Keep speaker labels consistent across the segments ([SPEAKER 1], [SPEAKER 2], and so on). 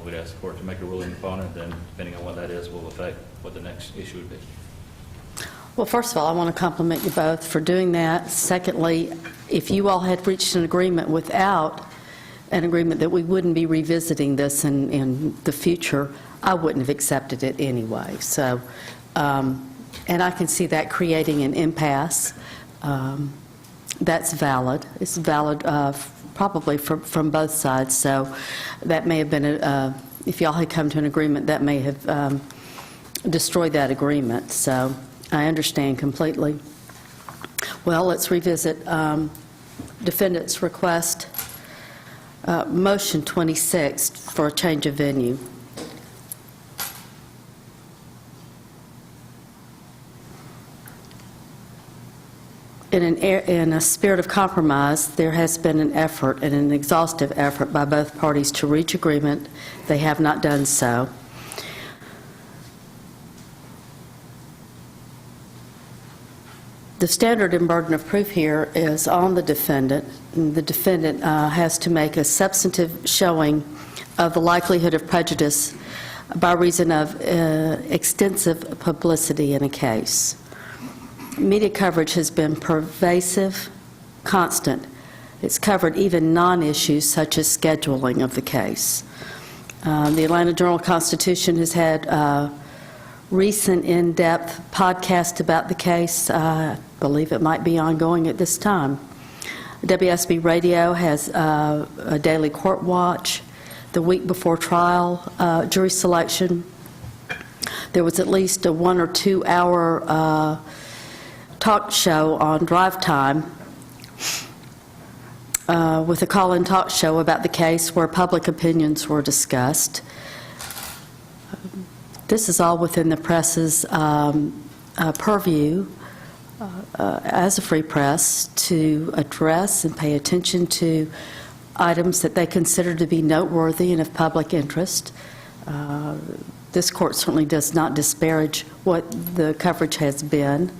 [SPEAKER 1] we'd ask the court to make a ruling upon it, then depending on what that is will affect what the next issue would be.
[SPEAKER 2] Well, first of all, I want to compliment you both for doing that. Secondly, if you all had reached an agreement without an agreement that we wouldn't be revisiting this in the future, I wouldn't have accepted it anyway. So, and I can see that creating an impasse. That's valid. It's valid probably from both sides. So that may have been, if y'all had come to an agreement, that may have destroyed that agreement. So I understand completely. Well, let's revisit defendant's request. Motion 26 for a change of venue. In a spirit of compromise, there has been an effort, and an exhaustive effort by both parties to reach agreement. They have not done so. The standard and burden of proof here is on the defendant. The defendant has to make a substantive showing of the likelihood of prejudice by reason of extensive publicity in a case. Media coverage has been pervasive, constant. It's covered even non-issues such as scheduling of the case. The Atlanta Journal-Constitution has had recent in-depth podcast about the case. I believe it might be ongoing at this time. WSB Radio has a daily court watch. The week before trial, jury selection, there was at least a 1 or 2 hour talk show on Drive Time with a call-in talk show about the case where public opinions were discussed. This is all within the press's purview as a free press to address and pay attention to items that they consider to be noteworthy and of public interest. This court certainly does not disparage what the coverage has been.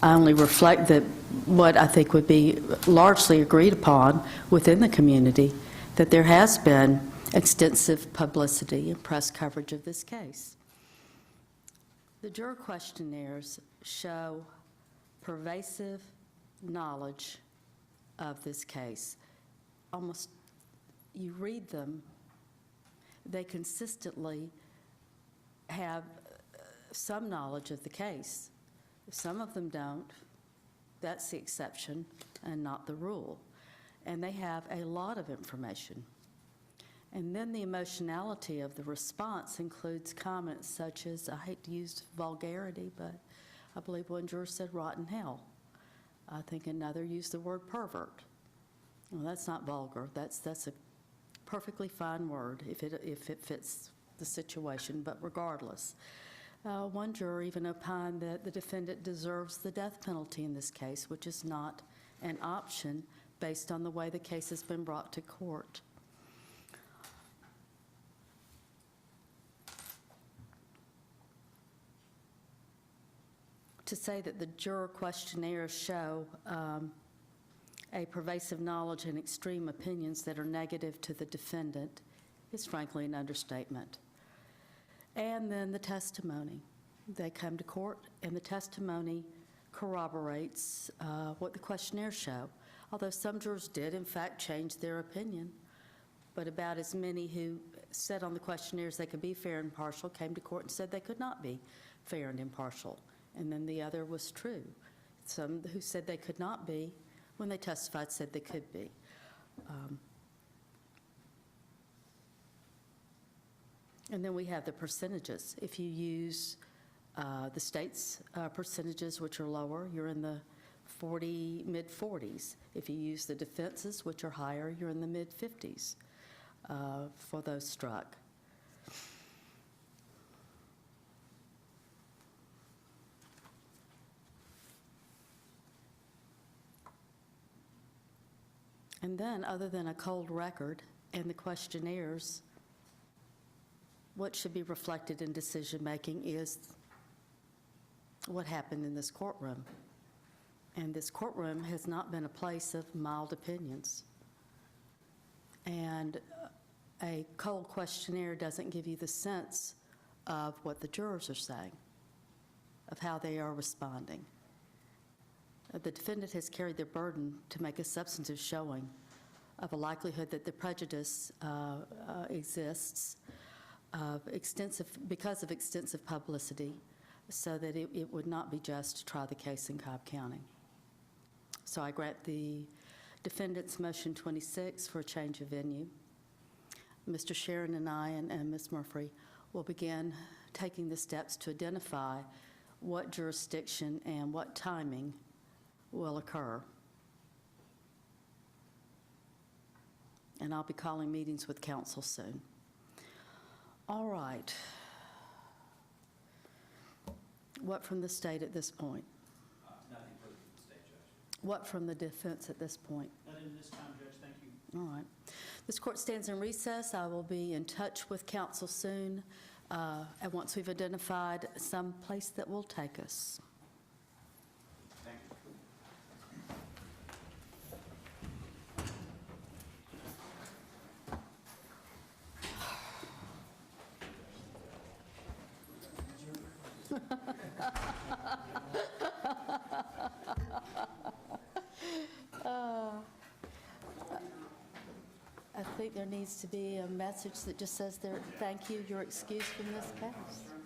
[SPEAKER 2] I only reflect that what I think would be largely agreed upon within the community, that there has been extensive publicity and press coverage of this case. The juror questionnaires show pervasive knowledge of this case. Almost, you read them, they consistently have some knowledge of the case. Some of them don't. That's the exception and not the rule. And they have a lot of information. And then the emotionality of the response includes comments such as, I hate to use vulgarity, but I believe one juror said rotten hell. I think another used the word pervert. Well, that's not vulgar. That's a perfectly fine word if it fits the situation, but regardless. One juror even opined that the defendant deserves the death penalty in this case, which is not an option based on the way the case has been brought to court. To say that the juror questionnaires show a pervasive knowledge and extreme opinions that are negative to the defendant is frankly an understatement. And then the testimony. They come to court, and the testimony corroborates what the questionnaires show. Although some jurors did, in fact, change their opinion, but about as many who said on the questionnaires they could be fair and impartial came to court and said they could not be fair and impartial. And then the other was true. Some who said they could not be, when they testified, said they could be. And then we have the percentages. If you use the state's percentages, which are lower, you're in the mid-40s. If you use the defenses, which are higher, you're in the mid-50s for those struck. And then, other than a cold record and the questionnaires, what should be reflected in decision-making is what happened in this courtroom. And this courtroom has not been a place of mild opinions. And a cold questionnaire doesn't give you the sense of what the jurors are saying, of how they are responding. The defendant has carried their burden to make a substantive showing of a likelihood that the prejudice exists because of extensive publicity, so that it would not be just to try the case in Cobb County. So I grant the defendant's motion 26 for a change of venue. Mr. Sharon and I and Ms. Murphy will begin taking the steps to identify what jurisdiction and what timing will occur. And I'll be calling meetings with council soon. All right. What from the state at this point?
[SPEAKER 3] Nothing further from the state, Judge.
[SPEAKER 2] What from the defense at this point?
[SPEAKER 3] Nothing this time, Judge. Thank you.
[SPEAKER 2] All right. This court stands in recess. I will be in touch with council soon, and once we've identified some place that will take us.
[SPEAKER 3] Thank you.
[SPEAKER 2] I think there needs to be a message that just says there, thank you, you're excused from this case.